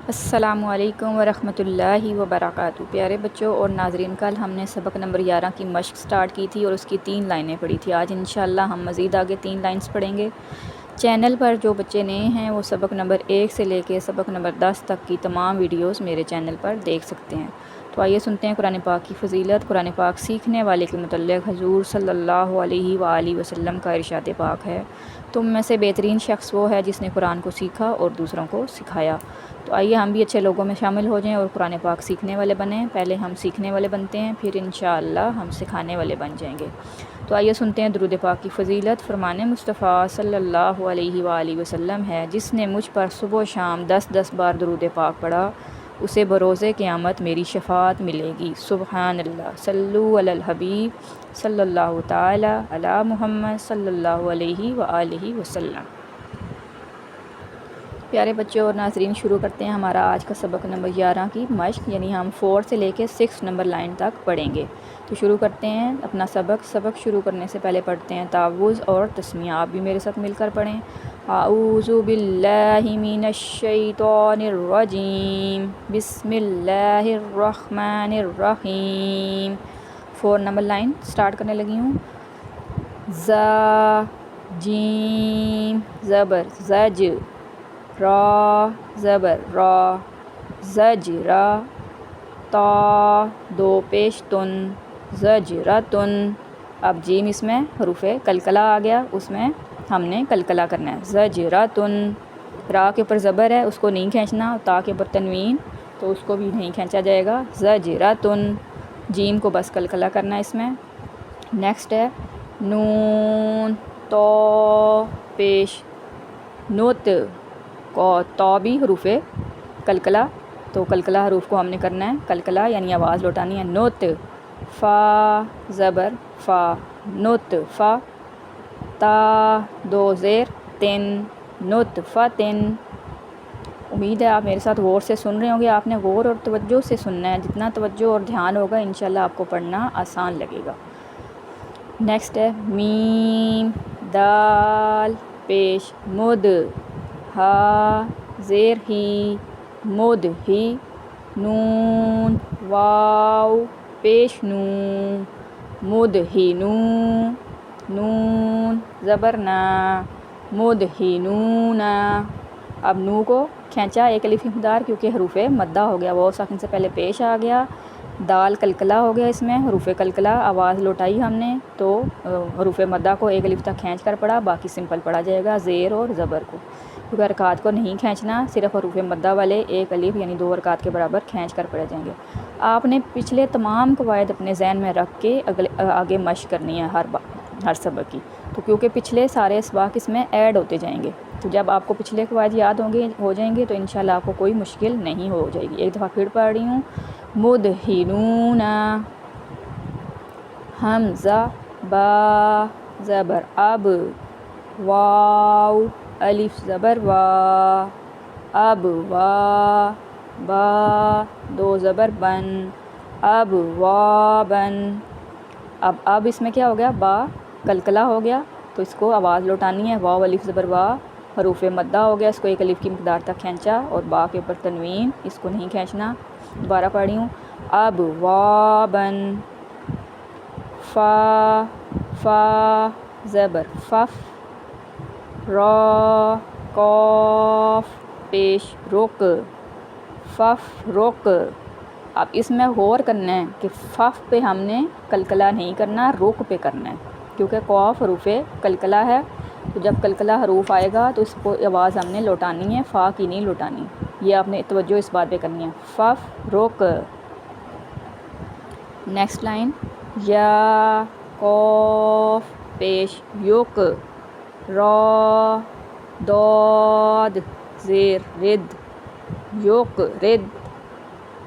السلام علیکم ورحمۃ اللہ وبرکاتہ۔ پیارے بچوں اور ناظرین، کل ہم نے سبق نمبر 11 کی مشق سٹارٹ کی تھی اور اس کی 3 لائنیں پڑھی تھی۔ آج انشاءاللہ ہم مزید آگے 3 لائنز پڑھیں گے۔ چینل پر جو بچے نئے ہیں وہ سبق نمبر 1 سے لے کے سبق نمبر 10 تک کی تمام ویڈیوز میرے چینل پر دیکھ سکتے ہیں۔ تو آئیے سنتے ہیں قرآن پاک کی فضیلت۔ قرآن پاک سیکھنے والے کے متعلق حضور صلی اللہ علیہ وآلہ وسلم کا ارشاد پاک ہے، تم میں سے بہترین شخص وہ ہے جس نے قرآن کو سیکھا اور دوسروں کو سکھایا۔ تو آئیے ہم بھی اچھے لوگوں میں شامل ہو جائیں اور قرآن پاک سیکھنے والے بنیں۔ پہلے ہم سیکھنے والے بنتے ہیں، پھر انشاءاللہ ہم سکھانے والے بن جائیں گے۔ تو آئیے سنتے ہیں درود پاک کی فضیلت۔ فرمان مصطفیٰ صلی اللہ علیہ وآلہ وسلم ہے، جس نے مجھ پر صبح و شام 10 بار درود پاک پڑھا اسے بروز قیامت میری شفاعت ملے گی۔ سبحان اللہ، صلو علی الحبیب صلی اللہ تعالی علی محمد صلی اللہ علیہ وآلہ وسلم۔ پیارے بچوں اور ناظرین، شروع کرتے ہیں ہمارا آج کا سبق نمبر 11 کی مشق، یعنی ہم 4 سے لے کے 6 نمبر لائن تک پڑھیں گے۔ تو شروع کرتے ہیں اپنا سبق شروع کرنے سے پہلے پڑھتے ہیں تعوذ اور تسمیہ۔ آپ بھی میرے ساتھ مل کر پڑھیں۔ اعوذ باللہ من الشیطان الرجیم، بسم اللہ الرحمن الرحیم۔ 4 نمبر لائن سٹارٹ کرنے لگی ہوں۔ ذا جیم زبر زج، را زبر را زج را، تا 2 پیش تن زجرتن۔ اب جیم اس میں حروف قلقلہ آ گیا، اس میں ہم نے قلقلہ کرنا ہے۔ زجرتن، را کے اوپر زبر ہے اس کو نہیں کھینچنا، تا کے اوپر تنوین تو اس کو بھی نہیں کھینچا جائے گا۔ زجرتن، جیم کو بس قلقلہ کرنا ہے اس میں۔ نیکسٹ ہے نون، تو پیش نوت، کو تو بھی حروف قلقلہ، تو قلقلہ حروف کو ہم نے کرنا ہے قلقلہ، یعنی آواز لوٹانی ہے۔ نوت، فا زبر فا، نوت فا، تا 2 زیر تن، نوت فتن۔ امید ہے آپ میرے ساتھ غور سے سن رہے ہوں گے۔ آپ نے غور اور توجہ سے سننا ہے، جتنا توجہ اور دھیان ہوگا انشاءاللہ آپ کو پڑھنا آسان لگے گا۔ نیکسٹ ہے میم، دال پیش مد، ہا زیر ہی مد ہی، نون واو پیش نو مد ہی نو، نون زبر نا مد ہی نونا۔ اب نو کو کھینچا ایک الف کی مقدار، کیونکہ حروف مدہ ہو گیا، وہ ساکن سے پہلے پیش آ گیا۔ دال قلقلہ ہو گیا، اس میں حروف قلقلہ آواز لوٹائی ہم نے، تو حروف مدہ کو ایک الف تک کھینچ کر پڑھا، باقی سمپل پڑھا جائے گا زیر اور زبر کو، کیونکہ حرکات کو نہیں کھینچنا، صرف حروف مدہ والے ایک الف یعنی 2 حرکات کے برابر کھینچ کر پڑھے جائیں گے۔ آپ نے پچھلے تمام قواعد اپنے ذہن میں رکھ کے آگے مشق کرنی ہے ہر سبق کی، تو کیونکہ پچھلے سارے اسباق اس میں ایڈ ہوتے جائیں گے، تو جب آپ کو پچھلے قواعد یاد ہو جائیں گے تو انشاءاللہ آپ کو کوئی مشکل نہیں ہو جائے گی۔ ایک دفعہ پھر پڑھ رہی ہوں۔ مدہنون، حمزہ با زبر اب، واو الف زبر وا، اب وا، با 2 زبر بن، اب وا بن۔ اب اس میں کیا ہو گیا، با قلقلہ ہو گیا، تو اس کو آواز لوٹانی ہے، واو الف زبر وا، حروف مدہ ہو گیا، اس کو ایک الف کی مقدار تک کھینچا، اور با کے اوپر تنوین اس کو نہیں کھینچنا۔ دوبارہ پڑھ رہی ہوں۔ اب وا بن، فا فا زبر فف، را قاف پیش رک، فف رک۔ اب اس میں غور کرنا ہے کہ فف پہ ہم نے قلقلہ نہیں کرنا، رک پہ کرنا ہے، کیونکہ قاف حروف قلقلہ ہے، تو جب قلقلہ حروف آئے گا تو اس کو آواز ہم نے لوٹانی ہے، فا کی نہیں لوٹانی، یہ آپ نے توجہ اس بات پہ کرنی ہے۔ فف رک۔ نیکسٹ لائن، یا قاف پیش یک، را داد زیر رد، یک رد۔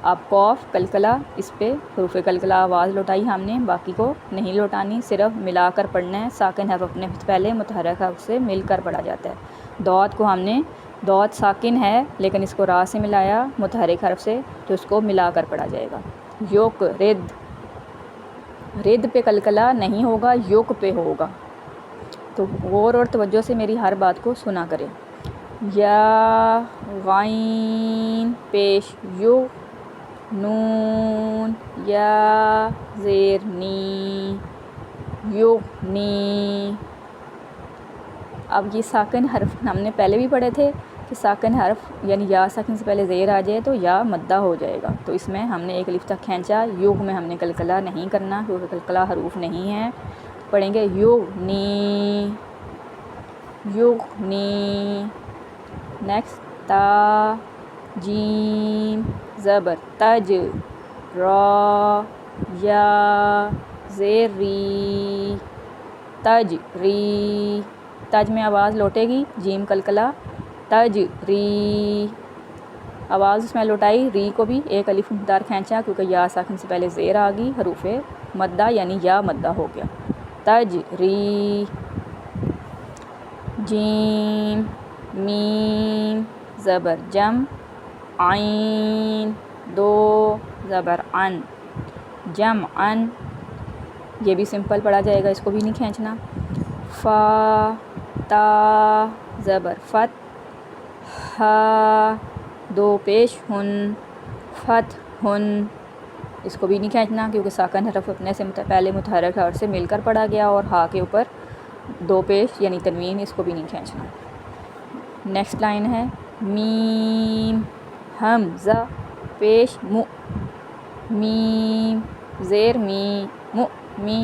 اب قاف قلقلہ، اس پہ حروف قلقلہ آواز لوٹائی ہم نے، باقی کو نہیں لوٹانی، صرف ملا کر پڑھنا ہے، ساکن حرف اپنے پہلے متحرک حرف سے مل کر پڑھا جاتا ہے۔ داد کو ہم نے، داد ساکن ہے لیکن اس کو را سے ملایا متحرک حرف سے، تو اس کو ملا کر پڑھا جائے گا۔ یک رد، رد پہ قلقلہ نہیں ہوگا، یک پہ ہوگا، تو غور اور توجہ سے میری ہر بات کو سنا کریں۔ یا غین پیش یو، نون یا زیر نی، یغنی۔ اب یہ ساکن حرف ہم نے پہلے بھی پڑھے تھے کہ ساکن حرف یعنی یا ساکن سے پہلے زیر آ جائے تو یا مدہ ہو جائے گا، تو اس میں ہم نے ایک الف تک کھینچا، یوگ میں ہم نے قلقلہ نہیں کرنا کیونکہ قلقلہ حروف نہیں ہے، پڑھیں گے یغنی، یغنی۔ نیکسٹ تا، جیم زبر تج، را یا زیر ری، تج ری، تج میں آواز لوٹے گی، جیم قلقلہ، تج ری، آواز اس میں لوٹائی، ری کو بھی ایک الف مقدار کھینچا کیونکہ یا ساکن سے پہلے زیر آ گئی، حروف مدہ یعنی یا مدہ ہو گیا، تج ری۔ جیم میم زبر جم، عین دو زبر ان، جم ان، یہ بھی سمپل پڑھا جائے گا، اس کو بھی نہیں کھینچنا۔ فا تا زبر فت، ہا دو پیش ہن، فت ہن، اس کو بھی نہیں کھینچنا کیونکہ ساکن حرف اپنے سے پہلے متحرک حرف سے مل کر پڑھا گیا اور ہا کے اوپر دو پیش یعنی تنوین، اس کو بھی نہیں کھینچنا۔ نیکسٹ لائن ہے میم حمزہ پیش مو، میم زیر می، مو می،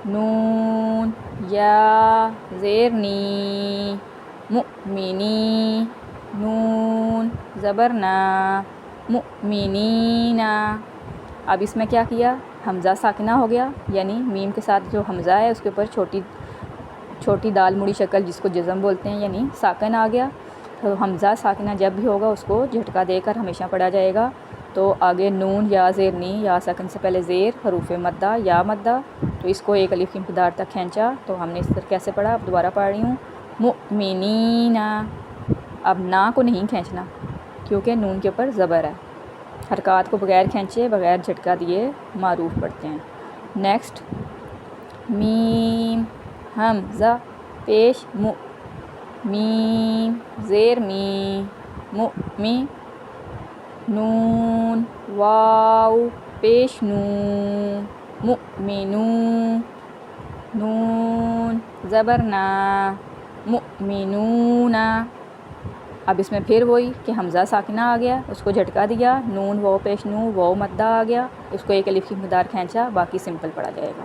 نون یا زیر نی، مؤمنی، نون زبر نا، مؤمنین۔ اب اس میں کیا کیا، حمزہ ساکنہ ہو گیا یعنی میم کے ساتھ جو حمزہ ہے اس کے اوپر چھوٹی دال مڑی شکل جس کو جزم بولتے ہیں یعنی ساکن آ گیا، تو حمزہ ساکنہ جب بھی ہوگا اس کو جھٹکا دے کر ہمیشہ پڑھا جائے گا، تو آگے نون یا زیر نی، یا ساکن سے پہلے زیر، حروف مدہ یا مدہ، تو اس کو ایک الف کی مقدار تک کھینچا، تو ہم نے اس طرح کیسے پڑھا، اب دوبارہ پڑھ رہی ہوں، مؤمنین۔ اب نا کو نہیں کھینچنا کیونکہ نون کے اوپر زبر ہے، حرکات کو بغیر کھینچے بغیر جھٹکا دیے معروف پڑھتے ہیں۔ نیکسٹ میم حمزہ پیش مو، میم زیر می، مو می، نون واو پیش نو، مؤمنو، نون زبر نا، مؤمنون۔ اب اس میں پھر وہی کہ حمزہ ساکنہ آ گیا، اس کو جھٹکا دیا، نون واو پیش نو، واو مدہ آ گیا، اس کو ایک الف کی مقدار کھینچا، باقی سمپل پڑھا جائے گا۔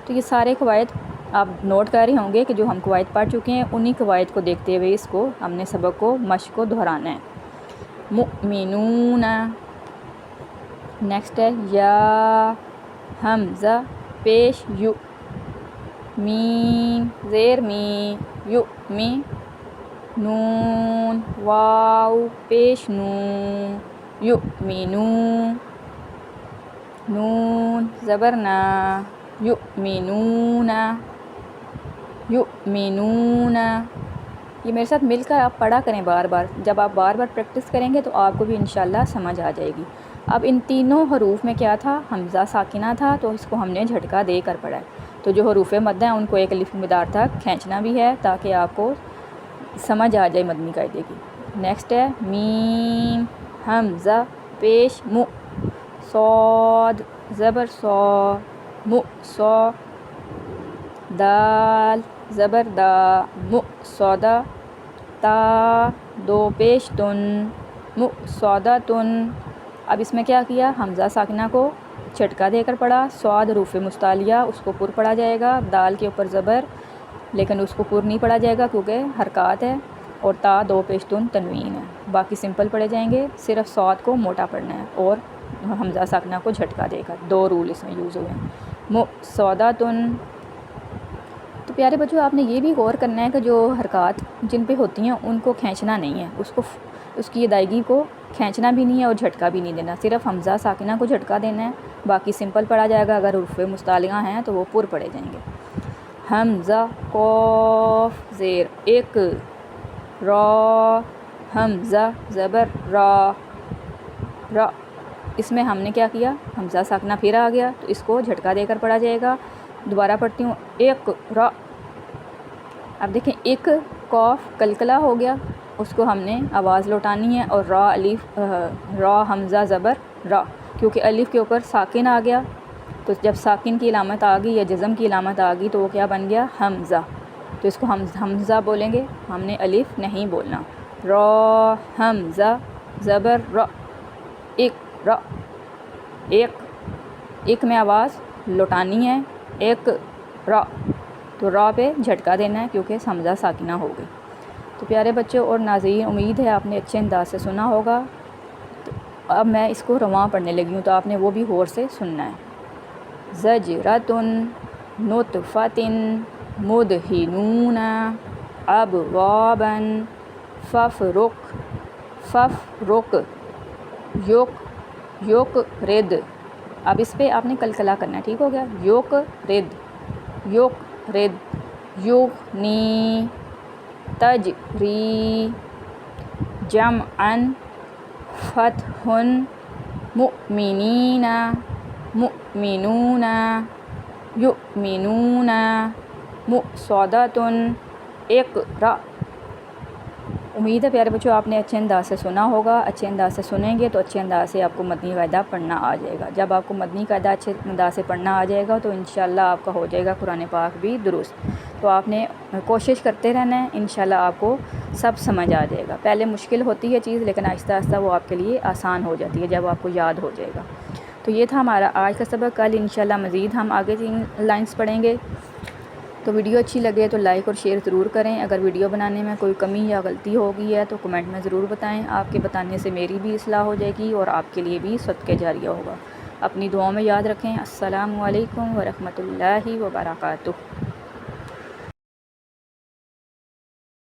تو یہ سارے قواعد آپ نوٹ کر رہے ہوں گے کہ جو ہم قواعد پڑھ چکے ہیں انہی قواعد کو دیکھتے ہوئے اس کو ہم نے سبق کو مشق کو دہرانا ہے۔ مؤمنون۔ نیکسٹ ہے یا حمزہ پیش یو، میم زیر می، یو می، نون واو پیش نو، یؤمنو، نون زبر نا، یؤمنون، یؤمنون۔ یہ میرے ساتھ مل کر آپ پڑھا کریں بار بار، جب آپ بار بار پریکٹس کریں گے تو آپ کو بھی انشاءاللہ سمجھ آ جائے گی۔ اب ان تینوں حروف میں کیا تھا، حمزہ ساکنہ تھا تو اس کو ہم نے جھٹکا دے کر پڑھا ہے، تو جو حروف مدہ ہیں ان کو ایک الف کی مقدار تک کھینچنا بھی ہے تاکہ آپ کو سمجھ آ جائے مدنی قاعدے کی۔ نیکسٹ ہے میم حمزہ پیش مو، صاد زبر سو، مو سو، دال زبر دا، مو سودا، تا دو پیش تن، مو سودا تن۔ اب اس میں کیا کیا، حمزہ ساکنہ کو جھٹکا دے کر پڑھا، صاد حروف مستعلیہ اس کو پر پڑھا جائے گا، دال کے اوپر زبر لیکن اس کو پر نہیں پڑھا جائے گا کیونکہ حرکات ہے، اور تا دو پیشتن تنوین ہے، باقی سمپل پڑھے جائیں گے، صرف صاد کو موٹا پڑھنا ہے اور حمزہ ساکنہ کو جھٹکا دے کر، دو رول اس میں یوز ہوئے ہیں، مُصَدَّةٌ۔ تو پیارے بچوں آپ نے یہ بھی غور کرنا ہے کہ جو حرکات جن پہ ہوتی ہیں ان کو کھینچنا نہیں ہے، اس کی ادائیگی کو کھینچنا بھی نہیں ہے اور جھٹکا بھی نہیں دینا، صرف حمزہ ساکنہ کو جھٹکا دینا ہے، باقی سمپل پڑھا جائے گا، اگر حروف مستعلیہ ہیں تو وہ پر پڑھے جائیں گے۔ حمزہ قاف زیر ایک، را حمزہ زبر را، را، اس میں ہم نے کیا کیا، حمزہ ساکنہ پھر آ گیا تو اس کو جھٹکا دے کر پڑھا جائے گا۔ دوبارہ پڑھتی ہوں، ایک را، اب دیکھیں ایک قاف قلقلہ ہو گیا اس کو ہم نے آواز لوٹانی ہے، اور را الف را حمزہ زبر را، کیونکہ الف کے اوپر ساکن آ گیا، تو جب ساکن کی علامت آ گئی یا جزم کی علامت آ گئی تو وہ کیا بن گیا؟ حمزہ. تو اس کو ہم حمزہ بولیں گے، ہم نے الف نہیں بولنا. را حمزہ زبر را، ایک را، ایک میں آواز لوٹانی ہے، ایک را، تو را پہ جھٹکا دینا ہے کیونکہ حمزہ ساکنہ ہو گئی. تو پیارے بچوں اور ناظرین، امید ہے آپ نے اچھے انداز سے سنا ہوگا. تو اب میں اس کو رواں پڑھنے لگی ہوں، تو آپ نے وہ بھی غور سے سننا ہے. زجرتن نطفتن مدہنون ابوابن ففرق یک رد. اب اس پہ آپ نے کلکلا کرنا ہے، ٹھیک ہو گیا؟ یک رد یغنی تجری جمعن فتحن مؤمنین مؤمنون یؤمنون مؤصدتن اقرأ. امید ہے پیارے بچوں آپ نے اچھے انداز سے سنا ہوگا. اچھے انداز سے سنیں گے تو اچھے انداز سے آپ کو مدنی قاعدہ پڑھنا آ جائے گا. جب آپ کو مدنی قاعدہ اچھے انداز سے پڑھنا آ جائے گا تو انشاءاللہ آپ کا ہو جائے گا قرآن پاک بھی درست. تو آپ نے کوشش کرتے رہنا ہے، انشاءاللہ آپ کو سب سمجھ آ جائے گا. پہلے مشکل ہوتی ہے چیز، لیکن آہستہ آہستہ وہ آپ کے لیے آسان ہو جاتی ہے جب آپ کو یاد ہو جائے گا. تو یہ تھا ہمارا آج کا سبق. کل انشاءاللہ مزید ہم آگے 3 لائنز پڑھیں گے. تو ویڈیو اچھی لگے تو لائک اور شیئر ضرور کریں. اگر ویڈیو بنانے میں کوئی کمی یا غلطی ہو گئی ہے تو کمنٹ میں ضرور بتائیں. آپ کے بتانے سے میری بھی اصلاح ہو جائے گی اور آپ کے لیے بھی صدقہ جاریہ ہوگا. اپنی دعاؤں میں یاد رکھیں. السلام علیکم ورحمۃ اللہ وبرکاتہ.